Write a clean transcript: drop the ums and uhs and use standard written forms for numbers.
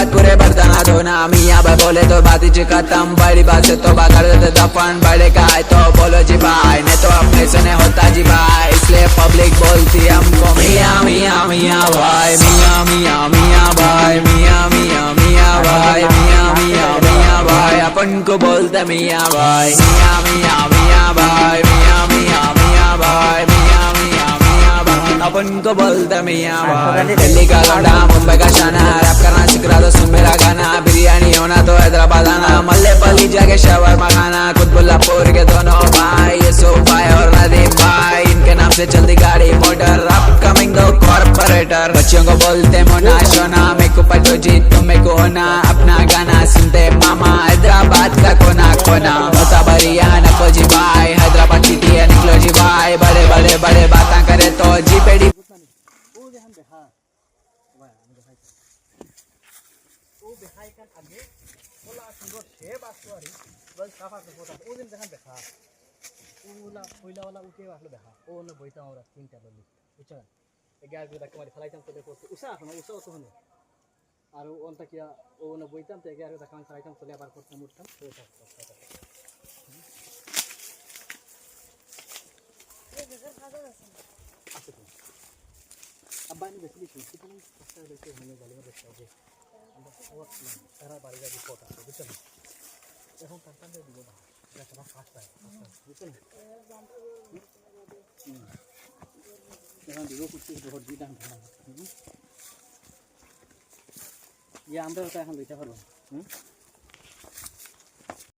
बात पूरे बर्दाना धोना मियाँ भाई बोले तो बात ही खत्म बड़ी बात से तो कर देते दफन बड़े का है तो बोलो जी भाई नहीं तो अपने से नहीं होता जी भाई इसलिए पब्लिक बोलती हमको मियाँ मियाँ मियाँ भाई मियाँ मियाँ मियाँ भाई मियाँ मियाँ मियाँ भाई मियाँ मियाँ मियाँ भाई अपन को बोलते मियाँ भाई मियाँ मियाँ मियाँ भाई मियाँ मियाँ मियाँ भाई मियाँ मियाँ मियाँ भाई अपन को बोलते मियाँ भाई दिल्ली का लौंडा मुंबई का शाना रैप करना सीख रहा तो सुन मेरा गाना बिरयानी होना तो हैदराबाद आना मल्लेपल्ली जाके शवरमा खाना कुतुबुल्लापुर के दोनों भाई यूसुफ भाई और नदीम भाई इनके नाम से चलती गाड़ी मोटर अपकमिंग दो कॉर्पोरेटर बच्चों को बोलते मोना शोना मेरे को पटो जी तुम मेरे को होना अपना गाना सुनते मामा हैदराबाद का कोना कोना बता बरिया नको जी भाई हैदराबाद सिटी है निकलो जी भाई बड़े बड़े बड़े बातें करे तो जी पेड़ी আর ওনটা কি ও না বইতাম তো এগারো দেখা আমি চাইতাম চলে আবার করতাম উঠতাম তো আব্বা আমি বেশি কিছু কিন্তু কষ্ট হয়েছে হয়ে গেল দেখতে হবে আমরা তারা বাড়ি যাবি কথা বুঝছেন এখন কান্তান দিব না এটা সব ফাস্ট পায় বুঝছেন এখন দিব কুচি ভোট দিতাম ইয়ে আমরা তো এখন দিতে পারবো